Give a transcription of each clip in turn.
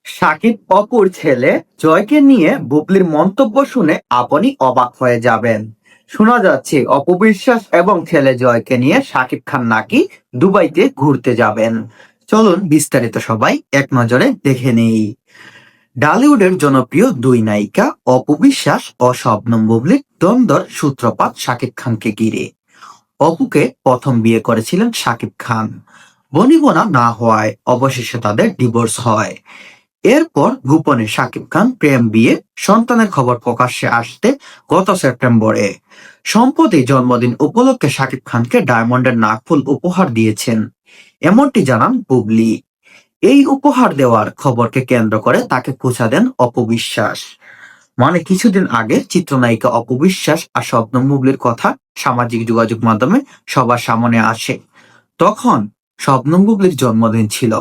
শাকিব অপুর ছেলে জয়কে নিয়ে বুবলির মন্তব্য শুনে আপনি অবাক হয়ে যাবেন। শোনা যাচ্ছে অপু বিশ্বাস এবং ছেলে জয়কে নিয়ে শাকিব খান নাকি দুবাইতে ঘুরতে যাবেন। চলুন বিস্তারিত সবাই এক নজরে দেখে নেই। ঢালিউডের জনপ্রিয় দুই নায়িকা অপু বিশ্বাস ও শবনম বুবলির দ্বন্দ্বের সূত্রপাত শাকিব খানকে ঘিরে। অপুকে প্রথম বিয়ে করেছিলেন শাকিব খান। বনিবনা না হওয়ায় অবশেষে তাদের ডিভোর্স হয়। এরপর গোপনে শাকিব খান প্রেম বিয়ে সন্তানের খবর প্রকাশ্যে আসতে গত সেপ্টেম্বরে। সম্প্রতি জন্মদিন উপলক্ষে শাকিব খানকে ডায়মন্ডের নাকফুল উপহার দিয়েছেন, এমনটি জানান বুবলি। এই উপহার দেওয়ার খবরকে কেন্দ্র করে তাকে খোঁচা দেন অপু বিশ্বাস। মানে কিছুদিন আগে চিত্রনায়িকা অপু বিশ্বাস আর শবনম বুবলির কথা সামাজিক যোগাযোগ মাধ্যমে সবার সামনে আসে। তখন শবনম বুবলির জন্মদিন ছিল।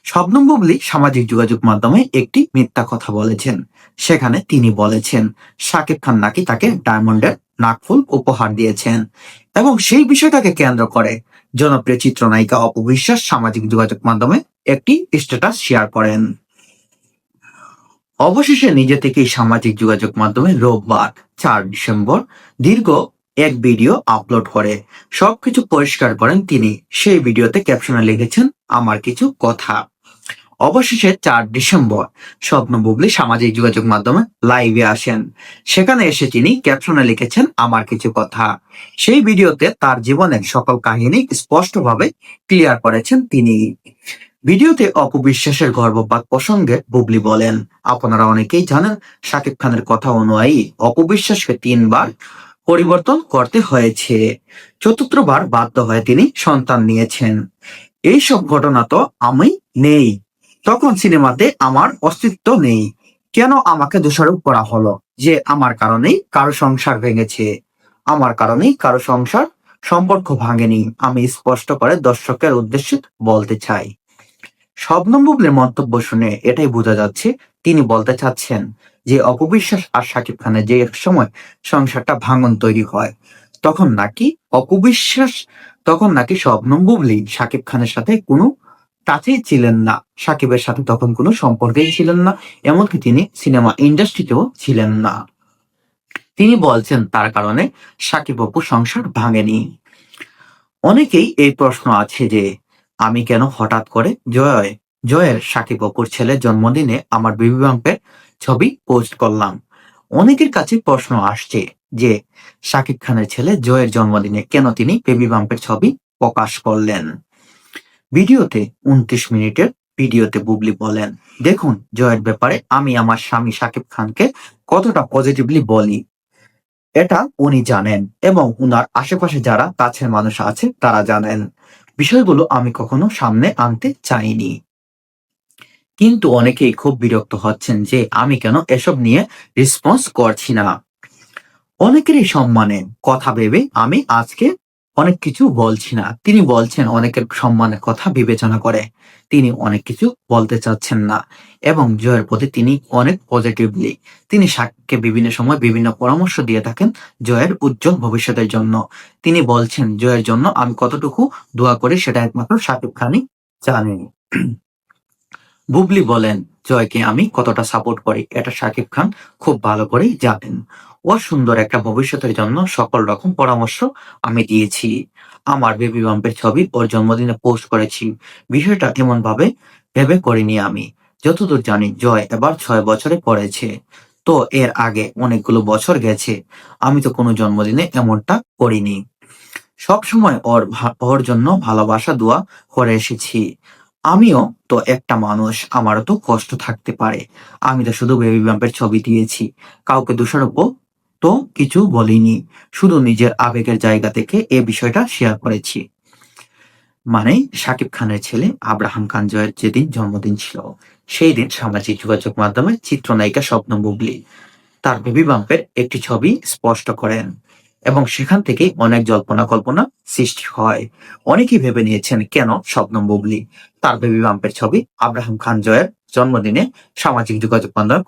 শবনম বুবলি সামাজিক যোগাযোগ মাধ্যমে একটি মিথ্যা কথা বলেছেন। সেখানে তিনি বলেছেন শাকিব খান নাকি তাকে ডায়মন্ডের নাকফুল উপহার দিয়েছেন, এবং সেই বিষয়টাকে কেন্দ্র করে জনপ্রিয় চিত্রনায়িকা অপু বিশ্বাস সামাজিক যোগাযোগ মাধ্যমে একটি স্ট্যাটাস শেয়ার করেন। অবশেষে নিজে থেকেই সামাজিক যোগাযোগ মাধ্যমে রোববার 4 ডিসেম্বর দীর্ঘ এক ভিডিও আপলোড করে সবকিছু পরিষ্কার করেন তিনি। সেই ভিডিওতে ক্যাপশনে লিখেছেন আমার কিছু কথা। অবশেষে 4 ডিসেম্বর শবনম বুবলি সামাজিক যোগাযোগ মাধ্যমে লাইভে আসেন। সেখানে এসে তিনি ক্যাপশনে লিখেছেন আমার কিছু কথা। সেই ভিডিওতে তার জীবনের সকল কাহিনী স্পষ্টভাবে ক্লিয়ার করেছেন তিনি। ভিডিওতে অপু বিশ্বাসের গর্ভপাত প্রসঙ্গে বুবলি বলেন, আপনারা অনেকেই জানেন শাকিব খানের কথা অনুযায়ী অপু বিশ্বাসকে 3বার পরিবর্তন করতে হয়েছে। চতুর্থবার বাধ্য হয়ে তিনি সন্তান নিয়েছেন। এইসব ঘটনা তো আমি নেই, তখন সিনেমাতে আমার অস্তিত্ব নেই। কেন আমাকে দোষারোপ করা হলো যে আমার কারণেই কারো সংসার ভেঙেছে? আমার কারণেই কারো সংসার সম্পর্ক ভাঙেনি। আমি স্পষ্ট করে দর্শকের উদ্দেশ্যে বলতে চাই। শবনম বুবলির মন্তব্য শুনে এটাই বোঝা যাচ্ছে তিনি বলতে চাচ্ছেন যে অপবিশ্বাস আর শাকিব খানের যে এক সময় সংসারটা ভাঙন তৈরি হয়, তখন নাকি অপবিশ্বাস তখন নাকি শবনম বুবলি শাকিব খানের সাথে কোনো টাচেই ছিলেন না, সাকিবের সাথে তখন কোনো সম্পর্কেই ছিলেন না, এমনকি তিনি সিনেমা ইন্ডাস্ট্রিতেও ছিলেন না। তিনি বলছেন তার কারণে সাকিব অপু সংসার ভাঙেনি। অনেকেই এই প্রশ্ন আছে যে আমি কেন হঠাৎ করে জয়ের সাকিব অপুর ছেলের জন্মদিনে আমার বেবি বাম্পের ছবি পোস্ট করলাম। অনেকের কাছে প্রশ্ন আসছে যে শাকিব খানের ছেলে জয়ের জন্মদিনে কেন তিনি বেবি বাম্পের ছবি প্রকাশ করলেন। ভিডিওতে 29 মিনিটের ভিডিওতে বুবলি বলেন, দেখুন জয়ের ব্যাপারে আমি আমার স্বামী শাকিব খানকে কতটা পজিটিভলি বলি এটা উনি জানেন, এবং উনার আশেপাশে যারা কাছের মানুষ আছে তারা জানেন। বিষয়গুলো আমি কখনো সামনে আনতে চাইনি। কিন্তু অনেকেই খুব বিরক্ত হচ্ছেন যে আমি কেন এসব নিয়ে রেসপন্স করছি না। অনেকেরই সম্মানে কথা ভেবে আমি আজকে অনেক কিছু বলছি না। তিনি বলছেন অনেকের সম্মানের কথা বিবেচনা করে তিনি অনেক কিছু বলতে চাচ্ছেন না, এবং জয়ের প্রতি তিনি অনেক পজিটিভলি তিনি সাকিবকে বিভিন্ন সময় বিভিন্ন পরামর্শ দিয়ে থাকেন জয়ের উজ্জ্বল ভবিষ্যতের জন্য। তিনি বলছেন জয়ের জন্য আমি কতটুকু দোয়া করি সেটা একমাত্র সাকিব খানই জানেন। বুবলি বলেন জয়কে আমি কতটা সাপোর্ট করি এটা শাকিব খান খুব ভালো করেই জানেন। ও সুন্দর একটা ভবিষ্যতের জন্য সকল রকম পরামর্শ আমি দিয়েছি। আমার বেবি বাম্পের ছবি ওর জন্মদিনে পোস্ট করেছি। বিষয়টা এমন ভাবে ভেবে করিনি আমি। যতদূর জানি জয় এবার 6 বছরে পড়েছে। তো এর আগে অনেকগুলো বছর গেছে, আমি তো কোনো জন্মদিনে এমনটা করিনি। সবসময় ওর জন্য ভালোবাসা দোয়া করে এসেছি। আমিও তো একটা মানুষ, আমারও তো কষ্ট থাকতে পারে। আমি তো শুধু বেবি বাম্পের ছবি দিয়েছি, কাউকে দোষারোপ তো কিছু বলিনি। শুধু নিজের আবেগের জায়গা থেকে এ বিষয়টা শেয়ার করেছি। মানে শাকিব খানের ছেলে আব্রাহাম খান জয়ের যেদিন জন্মদিন ছিল সেই দিন সামাজিক যোগাযোগ মাধ্যমে চিত্রনায়িকা শবনম বুবলি তার বেবি বাম্পের একটি ছবি স্পষ্ট করেন, এবং সেখান থেকে অনেক জল্পনা কল্পনা সৃষ্টি হয়। অনেকেই ভেবে নিয়েছেন কেন শবনম বুবলি তার বেবি বাম্পের ছবি আব্রাহাম খান জয়ের জন্মদিনে সামাজিক যোগাযোগ মাধ্যমে